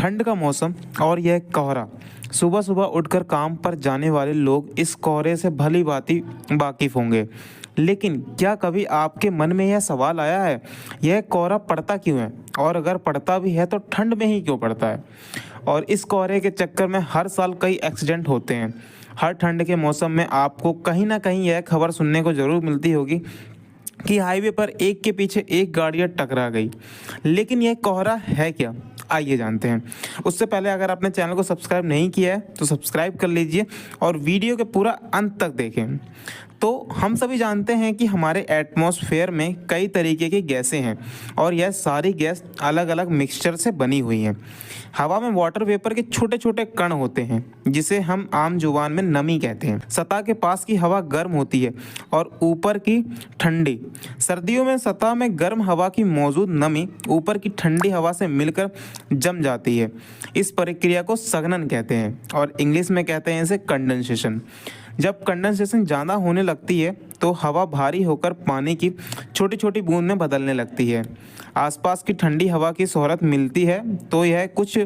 ठंड का मौसम और यह कोहरा। सुबह सुबह उठकर काम पर जाने वाले लोग इस कोहरे से भली भांति वाकिफ होंगे। लेकिन क्या कभी आपके मन में यह सवाल आया है, यह कोहरा पड़ता क्यों है, और अगर पड़ता भी है तो ठंड में ही क्यों पड़ता है। और इस कोहरे के चक्कर में हर साल कई एक्सीडेंट होते हैं। हर ठंड के मौसम में आपको कहीं ना कहीं यह खबर सुनने को ज़रूर मिलती होगी कि हाईवे पर एक के पीछे एक गाड़ियाँ टकरा गई। लेकिन यह कोहरा है क्या, आइए जानते हैं। उससे पहले अगर आपने चैनल को सब्सक्राइब नहीं किया है तो सब्सक्राइब कर लीजिए और वीडियो के पूरा अंत तक देखें। तो हम सभी जानते हैं कि हमारे एटमॉस्फेयर में कई तरीके की गैसें हैं और यह सारी गैस अलग अलग मिक्सचर से बनी हुई हैं। हवा में वाटर वेपर के छोटे छोटे कण होते हैं जिसे हम आम जुबान में नमी कहते हैं। सतह के पास की हवा गर्म होती है और ऊपर की ठंडी। सर्दियों में सतह में गर्म हवा की मौजूद नमी ऊपर की ठंडी हवा से मिलकर जम जाती है। इस प्रक्रिया को संघनन कहते हैं और इंग्लिश में कहते हैं इसे कंडेंसेशन। जब कंडेंसेशन ज़्यादा होने लगती है तो हवा भारी होकर पानी की छोटी छोटी बूंद में बदलने लगती है। आसपास की ठंडी हवा की शोहरत मिलती है तो यह कुछ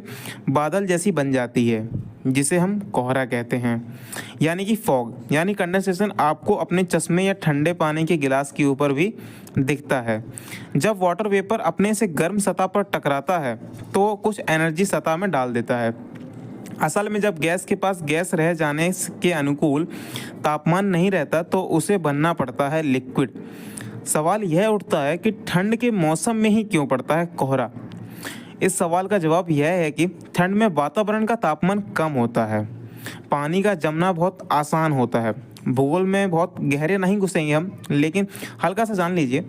बादल जैसी बन जाती है जिसे हम कोहरा कहते हैं, यानी कि फॉग। यानी कंडेंसेशन आपको अपने चश्मे या ठंडे पानी के गिलास के ऊपर भी दिखता है। जब वाटर वेपर अपने से गर्म सतह पर टकराता है तो कुछ एनर्जी सतह में डाल देता है। असल में जब गैस के पास गैस रह जाने के अनुकूल तापमान नहीं रहता तो उसे बनना पड़ता है लिक्विड। सवाल यह उठता है कि ठंड के मौसम में ही क्यों पड़ता है कोहरा। इस सवाल का जवाब यह है कि ठंड में वातावरण का तापमान कम होता है, पानी का जमना बहुत आसान होता है। भूगोल में बहुत गहरे नहीं घुसेंगे हम, लेकिन हल्का सा जान लीजिए।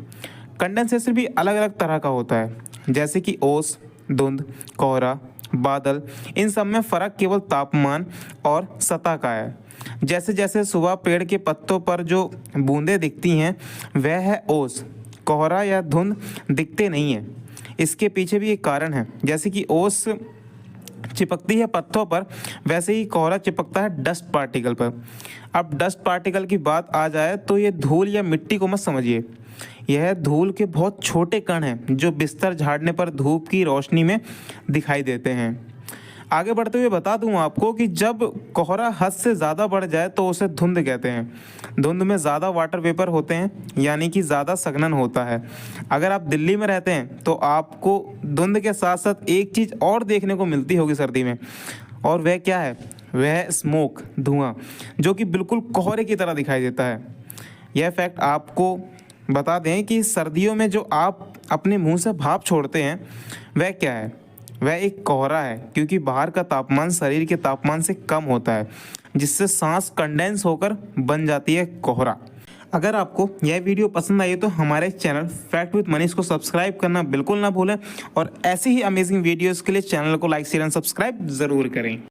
कंडेंसेशन भी अलग अलग तरह का होता है, जैसे कि ओस, धुंध, कोहरा, बादल। इन सब में फ़र्क केवल तापमान और सतह का है। जैसे जैसे सुबह पेड़ के पत्तों पर जो बूंदें दिखती हैं वह है ओस। कोहरा या धुंध दिखते नहीं है। इसके पीछे भी एक कारण है। जैसे कि ओस चिपकती है पत्तों पर, वैसे ही कोहरा चिपकता है डस्ट पार्टिकल पर। अब डस्ट पार्टिकल की बात आ जाए तो ये धूल या मिट्टी को मत समझिए। यह धूल के बहुत छोटे कण हैं जो बिस्तर झाड़ने पर धूप की रोशनी में दिखाई देते हैं। आगे बढ़ते हुए बता दूं आपको कि जब कोहरा हद से ज़्यादा बढ़ जाए तो उसे धुंध कहते हैं। धुंध में ज़्यादा वाटर वेपर होते हैं, यानी कि ज़्यादा संघनन होता है। अगर आप दिल्ली में रहते हैं तो आपको धुंध के साथ साथ एक चीज़ और देखने को मिलती होगी सर्दी में, और वह क्या है, वह है स्मोक, धुआं, जो कि बिल्कुल कोहरे की तरह दिखाई देता है। यह फैक्ट आपको बता दें कि सर्दियों में जो आप अपने मुंह से भाप छोड़ते हैं वह क्या है, वह एक कोहरा है, क्योंकि बाहर का तापमान शरीर के तापमान से कम होता है जिससे सांस कंडेंस होकर बन जाती है कोहरा। अगर आपको यह वीडियो पसंद आई तो हमारे चैनल फैक्ट विद मनीष को सब्सक्राइब करना बिल्कुल ना भूलें और ऐसी ही अमेजिंग वीडियोज़ के लिए चैनल को लाइक, शेयर एंड सब्सक्राइब ज़रूर करें।